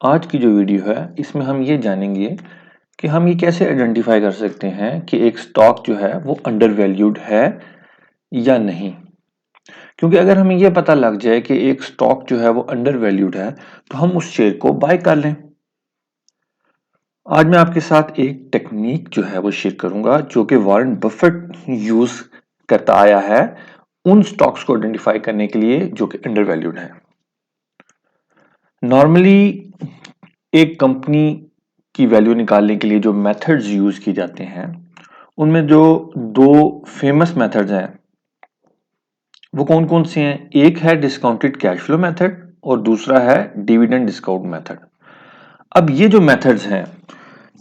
आज की जो वीडियो है इसमें हम ये जानेंगे कि हम ये कैसे आइडेंटिफाई कर सकते हैं कि एक स्टॉक जो है वो अंडर वैल्यूड है या नहीं। क्योंकि अगर हमें ये पता लग जाए कि एक स्टॉक जो है वो अंडर वैल्यूड है तो हम उस शेयर को बाय कर लें। आज मैं आपके साथ एक टेक्निक जो है वो शेयर करूंगा जो कि वॉरेन बफेट यूज करता आया है उन स्टॉक्स को आइडेंटिफाई करने के लिए जो कि अंडर वैल्यूड है। नॉर्मली एक कंपनी की वैल्यू निकालने के लिए जो मेथड्स यूज की जाते हैं उनमें जो दो फेमस मेथड्स हैं वो कौन कौन से हैं। एक है डिस्काउंटेड कैश फ्लो मेथड और दूसरा है डिविडेंड डिस्काउंट मेथड। अब ये जो मेथड्स हैं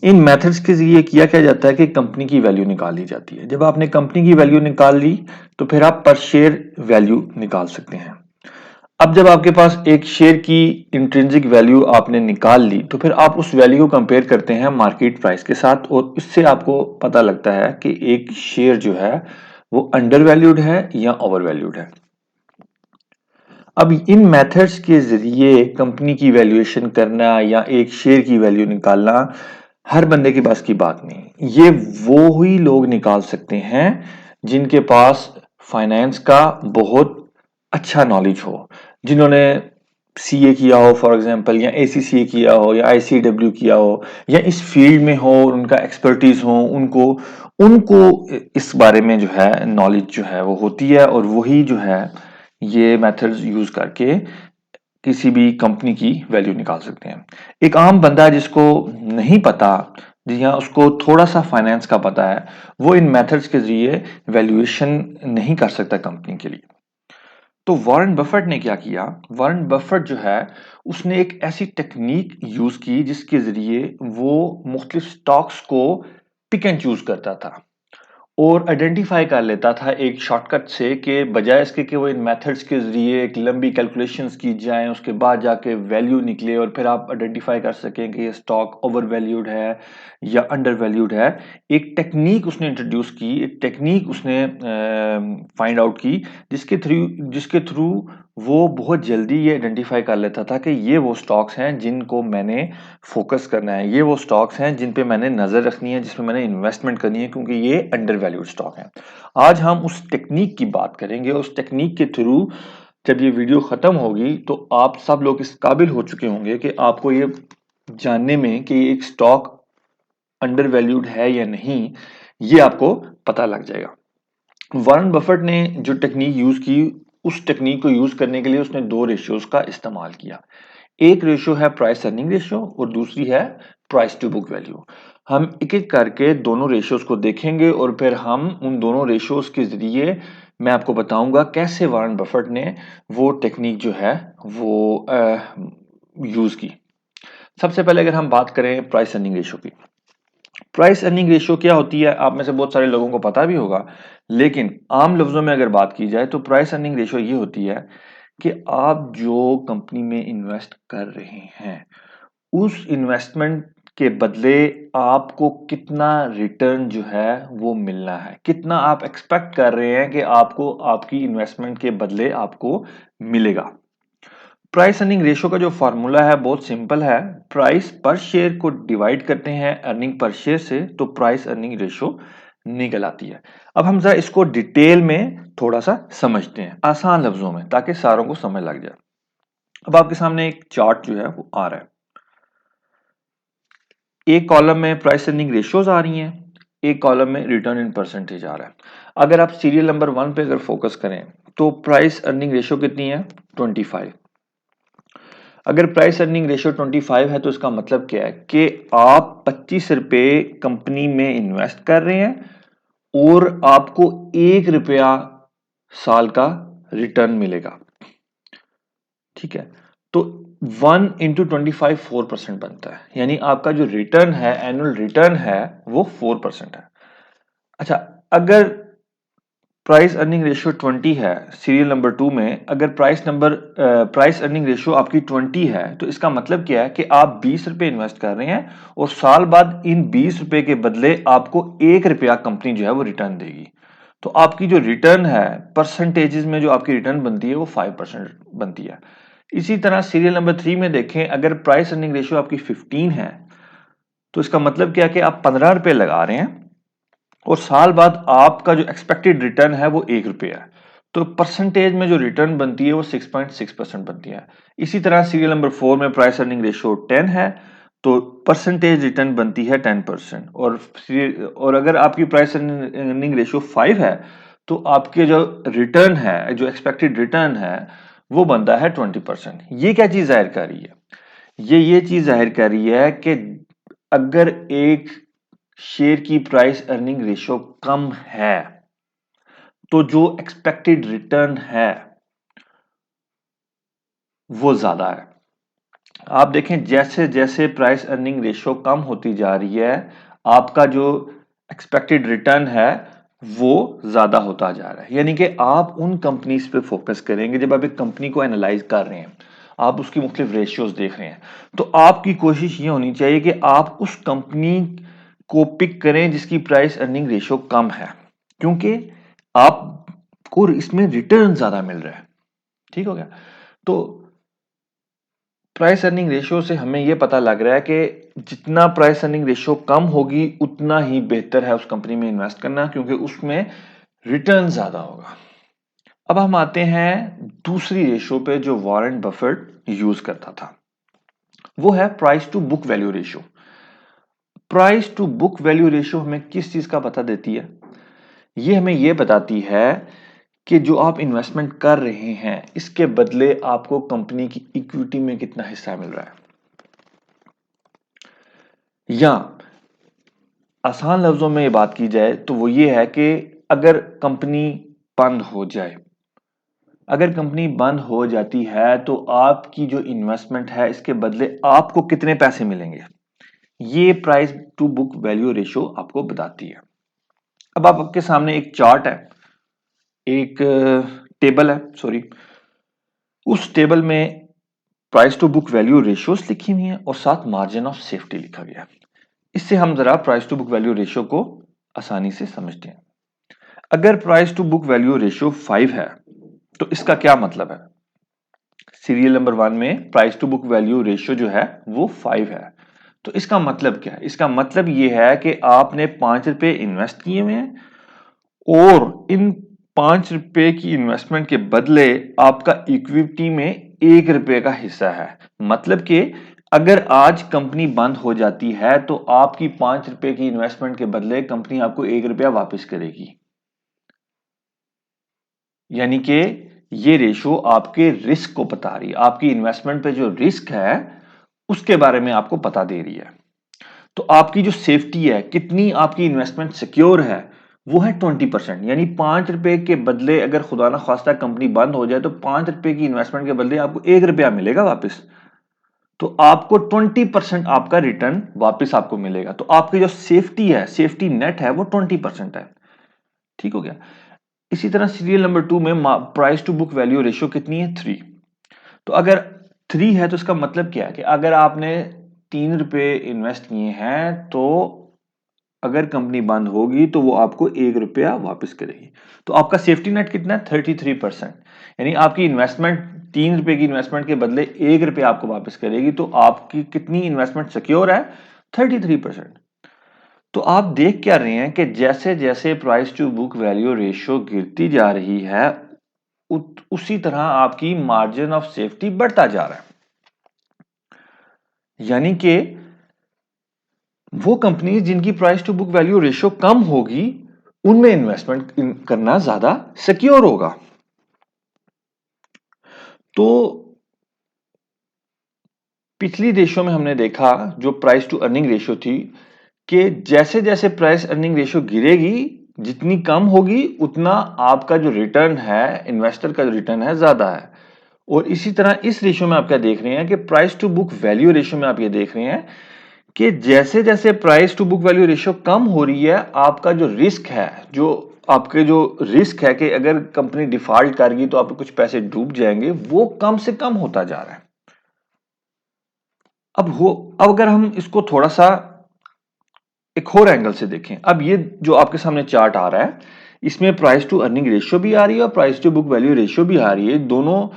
इन मेथड्स के जरिए किया क्या जाता है कि कंपनी की वैल्यू निकाली जाती है। जब आपने कंपनी की वैल्यू निकाल ली तो फिर आप पर शेयर वैल्यू निकाल सकते हैं। अब जब आपके पास एक शेयर की इंट्रिंसिक वैल्यू आपने निकाल ली तो फिर आप उस वैल्यू को कंपेयर करते हैं मार्केट प्राइस के साथ और इससे आपको पता लगता है कि एक शेयर जो है वो अंडर वैल्यूड है या ओवर वैल्यूड है। अब इन मेथड्स के जरिए कंपनी की वैल्यूएशन करना या एक शेयर की वैल्यू निकालना हर बंदे के पास की बात नहीं। ये वो ही लोग निकाल सकते हैं जिनके पास फाइनेंस का बहुत अच्छा नॉलेज हो, जिन्होंने सीए किया हो फॉर एग्जांपल या एसीसीए किया हो या आईसीडब्ल्यू किया हो या इस फील्ड में हो और उनका एक्सपर्टीज हो, उनको उनको इस बारे में जो है नॉलेज जो है वो होती है और वही जो है ये मेथड्स यूज करके किसी भी कंपनी की वैल्यू निकाल सकते हैं। एक आम बंदा जिसको नहीं पता, जी हाँ उसको थोड़ा सा फाइनेंस का पता है, वो इन मेथड्स के जरिए वैल्यूएशन नहीं कर सकता कंपनी के लिए। तो वॉरेन बफेट ने क्या किया, वॉरेन बफेट जो है उसने एक ऐसी टेक्निक यूज की जिसके जरिए वो मुख्तलिफ स्टॉक्स को पिक एंड चूज करता था और आइडेंटिफाई कर लेता था एक शॉर्टकट से कि बजाय इसके कि वो इन मेथड्स के जरिए एक लंबी कैलकुलेशंस की जाएं उसके बाद जाके वैल्यू निकले और फिर आप आइडेंटिफाई कर सकें कि ये स्टॉक ओवर वैल्यूड है या अंडर वैल्यूड है। एक टेक्निक उसने इंट्रोड्यूस की, एक टेक्निक उसने फाइंड आउट की जिसके थ्रू वो बहुत जल्दी ये आइडेंटिफाई कर लेता था कि ये वो स्टॉक्स हैं जिनको मैंने फोकस करना है, ये वो स्टॉक्स हैं जिन पे मैंने नजर रखनी है, जिसमें मैंने इन्वेस्टमेंट करनी है क्योंकि ये अंडर वैल्यूड स्टॉक है। आज हम उस टेक्निक की बात करेंगे। उस टेक्निक के थ्रू जब ये वीडियो खत्म होगी तो आप सब लोग इस काबिल हो चुके होंगे कि आपको ये जानने में कि एक स्टॉक अंडर वैल्यूड है या नहीं ये आपको पता लग जाएगा। वॉरेन बफेट ने जो टेक्निक यूज की उस टेक्निक को यूज करने के लिए उसने दो रेशियोज का इस्तेमाल किया। एक रेशियो है प्राइस अर्निंग रेशियो और दूसरी है प्राइस टू बुक वैल्यू। हम एक एक करके दोनों रेशियोज को देखेंगे और फिर हम उन दोनों रेशियोज के जरिए मैं आपको बताऊंगा कैसे वॉरेन बफेट ने वो टेक्निक जो है वो यूज की। सबसे पहले अगर हम बात करें प्राइस अर्निंग रेशियो की, प्राइस अर्निंग रेशियो क्या होती है आप में से बहुत सारे लोगों को पता भी होगा, लेकिन आम लफ्जों में अगर बात की जाए तो प्राइस अर्निंग रेशियो ये होती है कि आप जो कंपनी में इन्वेस्ट कर रहे हैं उस इन्वेस्टमेंट के बदले आपको कितना रिटर्न जो है वो मिलना है, कितना आप एक्सपेक्ट कर रहे हैं कि आपको आपकी इन्वेस्टमेंट के बदले आपको मिलेगा। प्राइस अर्निंग रेशियो का जो फॉर्मूला है बहुत सिंपल है। प्राइस पर शेयर को डिवाइड करते हैं अर्निंग पर शेयर से तो प्राइस अर्निंग रेशियो निकल आती है। अब हम जरा इसको डिटेल में थोड़ा सा समझते हैं आसान लफ्जों में ताकि सारों को समझ लग जाए। अब आपके सामने एक चार्ट जो है वो आ रहा है। एक कॉलम में प्राइस अर्निंग रेशियोज आ रही हैं, एक कॉलम में रिटर्न इन परसेंटेज आ रहा है। अगर आप सीरियल नंबर 1 पे अगर फोकस करें तो प्राइस अर्निंग रेशियो कितनी है 25। अगर प्राइस अर्निंग रेशियो 25 है तो इसका मतलब क्या है कि आप 25 रुपए कंपनी में इन्वेस्ट कर रहे हैं और आपको 1 रुपया साल का रिटर्न मिलेगा। ठीक है, तो 1 इंटू 25 4% बनता है, यानी आपका जो रिटर्न है एनुअल रिटर्न है वो 4% है। अच्छा, अगर प्राइस अर्निंग रेशियो 20 है सीरियल नंबर 2 में, अगर प्राइस अर्निंग रेशियो आपकी 20 है तो इसका मतलब क्या है कि आप 20 रुपए इन्वेस्ट कर रहे हैं और साल बाद इन 20 रुपए के बदले आपको 1 रुपया कंपनी जो है वो रिटर्न देगी। तो आपकी जो रिटर्न है परसेंटेजेस में जो आपकी रिटर्न बनती है वो 5% बनती है। इसी तरह सीरियल नंबर 3 में देखें, अगर प्राइस अर्निंग रेशियो आपकी 15 है तो इसका मतलब क्या है कि आप 15 रुपए लगा रहे हैं और साल बाद आपका जो एक्सपेक्टेड रिटर्न है वो 1 रुपया है, तो परसेंटेज में जो रिटर्न बनती है वो 6.6% बनती है। इसी तरह सीरियल नंबर 4 में प्राइस अर्निंग रेशियो 10 है तो परसेंटेज रिटर्न बनती है 10%। और अगर आपकी प्राइस अर्निंग रेशियो 5 है तो आपके जो रिटर्न है, जो एक्सपेक्टेड रिटर्न है, वो बनता है 20%। ये क्या चीज जाहिर कर रही है? ये चीज जाहिर कर रही है कि अगर एक शेयर की प्राइस अर्निंग रेशियो कम है तो जो एक्सपेक्टेड रिटर्न है वो ज्यादा है। आप देखें जैसे जैसे प्राइस अर्निंग रेशियो कम होती जा रही है आपका जो एक्सपेक्टेड रिटर्न है वो ज्यादा होता जा रहा है। यानी कि आप उन कंपनीज पे फोकस करेंगे, जब आप एक कंपनी को एनालाइज कर रहे हैं, आप उसकी मुख्तलिफ रेशियोज देख रहे हैं, तो आपकी कोशिश ये होनी चाहिए कि आप उस कंपनी को पिक करें जिसकी प्राइस अर्निंग रेशियो कम है, क्योंकि आपको इसमें रिटर्न ज्यादा मिल रहा है। ठीक हो गया? तो प्राइस अर्निंग रेशियो से हमें यह पता लग रहा है कि जितना प्राइस अर्निंग रेशियो कम होगी उतना ही बेहतर है उस कंपनी में इन्वेस्ट करना, क्योंकि उसमें रिटर्न ज्यादा होगा। अब हम आते हैं दूसरी रेशियो पे जो वॉरेन बफेट यूज करता था, वो है price to book value ratio. Price to book value ratio हमें किस चीज का पता देती है? ये हमें यह बताती है कि जो आप इन्वेस्टमेंट कर रहे हैं इसके बदले आपको कंपनी की इक्विटी में कितना हिस्सा मिल रहा है। या आसान लफ्जों में ये बात की जाए तो वो ये है कि अगर कंपनी बंद हो जाए, अगर कंपनी बंद हो जाती है तो आपकी जो इन्वेस्टमेंट है इसके बदले आपको कितने पैसे मिलेंगे, ये price to book value ratio आपको बताती है। अब आपके सामने एक चार्ट है, एक टेबल है, सॉरी, उस टेबल में price to book value ratios लिखी हुई है और साथ मार्जिन ऑफ सेफ्टी लिखा गया है। इससे हम जरा price to book value ratio को आसानी से समझते हैं। अगर price to book value ratio 5 है तो इसका क्या मतलब है? सीरियल नंबर 1 में price to book value ratio जो है वो 5 है, तो इसका मतलब क्या है? इसका मतलब ये है कि आपने 5 रुपए इन्वेस्ट किए हुए हैं और इन 5 रुपए की इन्वेस्टमेंट के बदले आपका इक्विटी में 1 रुपए का हिस्सा है। मतलब कि अगर आज कंपनी बंद हो जाती है तो आपकी 5 रुपए की इन्वेस्टमेंट के बदले कंपनी आपको 1 रुपया वापस करेगी। यानी कि ये रेशो आपके रिस्क को बता रही है, आपकी इन्वेस्टमेंट पे जो रिस्क है उसके बारे में आपको बता दे रही है। तो आपकी जो सेफ्टी है, कितनी आपकी इन्वेस्टमेंट सिक्योर है, वो है 20%। यानी 5 रुपए के बदले अगर खुदा ना खास्ता कंपनी बंद हो जाए तो 5 रुपए की इन्वेस्टमेंट के बदले आपको 1 रुपया मिलेगा वापस, तो आपको 20% आपका रिटर्न वापस आपको मिलेगा। तो आपकी जो सेफ्टी है, सेफ्टी नेट है, वो 20% है। ठीक हो गया? इसी तरह सीरियल नंबर 2 में price to book value ratio कितनी है? 3। तो अगर 3 है तो इसका मतलब क्या है कि अगर आपने 3 रुपए इन्वेस्ट किए हैं तो अगर कंपनी बंद होगी तो वो आपको 1 रुपया वापस करेगी। तो आपका सेफ्टी नेट कितना है? 33%। यानी आपकी इन्वेस्टमेंट 3 रुपए की इन्वेस्टमेंट के बदले 1 रुपया आपको वापस करेगी, तो आपकी कितनी इन्वेस्टमेंट सिक्योर है? 33%। तो आप देख क्या रहे हैं कि जैसे जैसे price to book value ratio गिरती जा रही है उसी तरह आपकी मार्जिन ऑफ सेफ्टी बढ़ता जा रहा है। यानी कि वो कंपनी जिनकी price to book value ratio कम होगी उनमें इन्वेस्टमेंट करना ज्यादा सिक्योर होगा। तो पिछली रेशियो में हमने देखा जो प्राइस टू अर्निंग रेशियो थी कि जैसे जैसे प्राइस अर्निंग रेशियो गिरेगी, जितनी कम होगी उतना आपका जो रिटर्न है, इन्वेस्टर का जो रिटर्न है, ज्यादा है। और इसी तरह इस रेशियो में आप क्या देख रहे हैं कि price to book value ratio में आप ये देख रहे हैं कि जैसे जैसे price to book value ratio कम हो रही है, आपका जो रिस्क है, जो आपके जो रिस्क है कि अगर कंपनी डिफॉल्ट करेगी तो आपके कुछ पैसे डूब जाएंगे, वो कम से कम होता जा रहा है। अब अगर हम इसको थोड़ा सा एक और एंगल से देखें, अब ये जो आपके सामने चार्ट आ रहा है इसमें प्राइस टू अर्निंग रेशियो भी आ रही है और price to book value ratio भी आ रही है। दोनों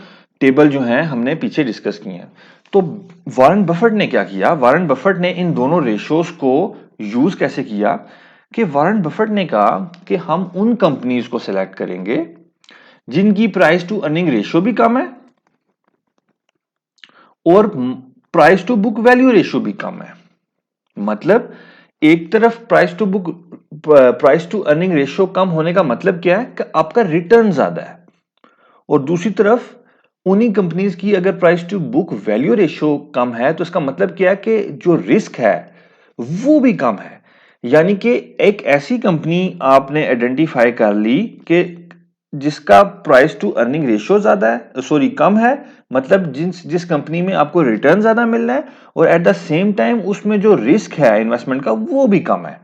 टेबल जो है हमने पीछे डिस्कस किए हैं। तो वॉरेन बफेट ने क्या किया, वॉरेन बफेट ने इन दोनों रेशियोज को यूज कैसे किया कि वॉरेन बफेट ने कहा कि हम उन कंपनीज को सिलेक्ट करेंगे जिनकी प्राइस टू अर्निंग रेशियो भी कम है और price to book value ratio भी कम है। मतलब एक तरफ प्राइस टू अर्निंग रेशियो कम होने का मतलब क्या है कि आपका रिटर्न ज्यादा है, और दूसरी तरफ उन्हीं कंपनीज की अगर price to book value ratio कम है तो इसका मतलब क्या है कि जो रिस्क है वो भी कम है। यानी कि एक ऐसी कंपनी आपने आइडेंटिफाई कर ली कि जिसका प्राइस टू अर्निंग रेशियो ज्यादा है, सॉरी कम है, मतलब जिस कंपनी में आपको रिटर्न ज्यादा मिल रहा है और एट द सेम टाइम उसमें जो रिस्क है इन्वेस्टमेंट का वो भी कम है।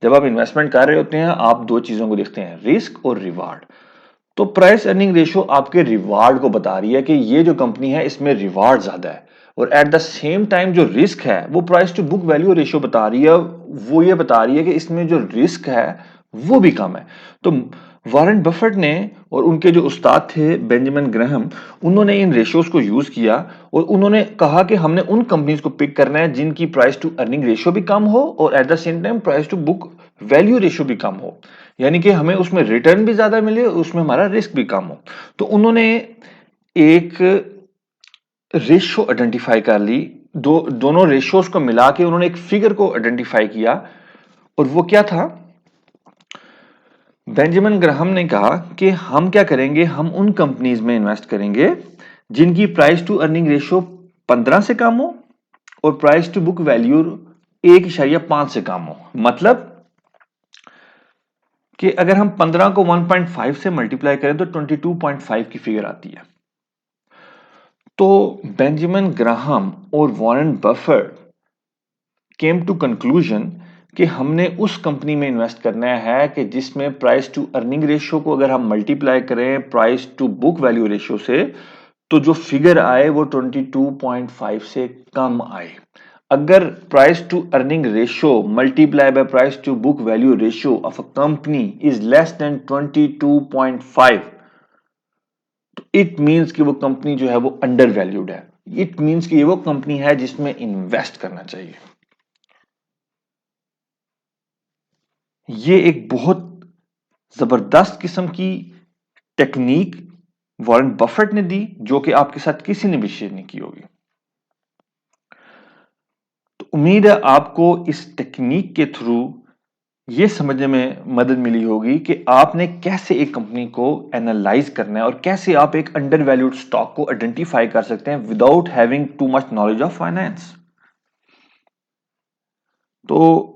जब आप इन्वेस्टमेंट कर रहे होते हैं आप दो चीजों को देखते हैं, रिस्क और रिवार्ड। तो प्राइस अर्निंग रेशियो आपके रिवार्ड को बता रही है कि ये जो कंपनी है इसमें रिवार्ड ज्यादा है, और एट द सेम टाइम जो रिस्क है वो price to book value ratio बता रही है, वो ये बता रही है कि इसमें जो रिस्क है वो भी कम है। तो वॉरेन बफेट ने और उनके जो उस्ताद थे बेंजामिन ग्राहम, उन्होंने इन रेशियोज को यूज किया और उन्होंने कहा कि हमने उन कंपनीज को पिक करना है जिनकी प्राइस टू अर्निंग रेशियो भी कम हो और at the same time price to book value ratio भी कम हो, यानी कि हमें उसमें रिटर्न भी ज्यादा मिले और उसमें हमारा रिस्क भी कम हो। तो उन्होंने एक रेशियो आइडेंटिफाई कर ली, दोनों रेशियोज को मिला के उन्होंने एक फिगर को आइडेंटिफाई किया, और वो क्या था, बेंजामिन ग्राहम ने कहा कि हम क्या करेंगे, हम उन कंपनीज में इन्वेस्ट करेंगे जिनकी प्राइस टू अर्निंग रेशियो 15 से कम हो और प्राइस टू बुक वैल्यू 1.5 से कम हो। मतलब कि अगर हम 15 को 1.5 से मल्टीप्लाई करें तो 22.5 की फिगर आती है। तो बेंजामिन ग्राहम और Warren Buffett came to conclusion कि हमने उस कंपनी में इन्वेस्ट करना है कि जिसमें प्राइस टू अर्निंग रेशियो को अगर हम मल्टीप्लाई करें price to book value ratio से तो जो फिगर आए वो 22.5 से कम आए। अगर price to earning ratio multiply by price to book value ratio of a company is less than 22.5, तो इट मींस कि वो कंपनी जो है वो अंडर वैल्यूड है। इट मींस कि ये वो कंपनी है जिसमें इन्वेस्ट करना चाहिए। ये एक बहुत जबरदस्त किस्म की टेक्निक वॉरेन बफेट ने दी जो कि आपके साथ किसी ने भी शेयर नहीं की होगी। तो उम्मीद है आपको इस टेक्निक के थ्रू ये समझने में मदद मिली होगी कि आपने कैसे एक कंपनी को एनालाइज करना है और कैसे आप एक अंडर वैल्यूड स्टॉक को आइडेंटिफाई कर सकते हैं without having too much knowledge of finance. तो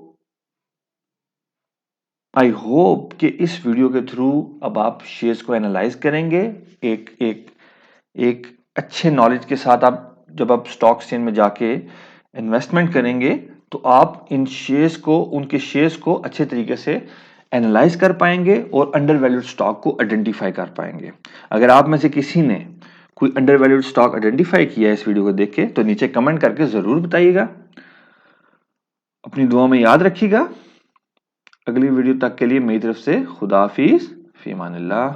आई होप कि इस वीडियो के थ्रू अब आप शेयर्स को एनालाइज करेंगे एक एक एक अच्छे नॉलेज के साथ। आप जब आप स्टॉक एक्सचेंज में जाके इन्वेस्टमेंट करेंगे तो आप इन शेयर्स को, उनके शेयर्स को अच्छे तरीके से एनालाइज कर पाएंगे और अंडर वैल्यूड स्टॉक को आइडेंटिफाई कर पाएंगे। अगर आप में से किसी ने कोई अंडर वैल्यूड स्टॉक आइडेंटिफाई किया है इस वीडियो को देख के तो नीचे कमेंट करके जरूर बताइएगा। अपनी दुआ में याद रखिएगा। अगली वीडियो तक के लिए मेरी तरफ से खुदा हाफिज, फी अमानिल्लाह।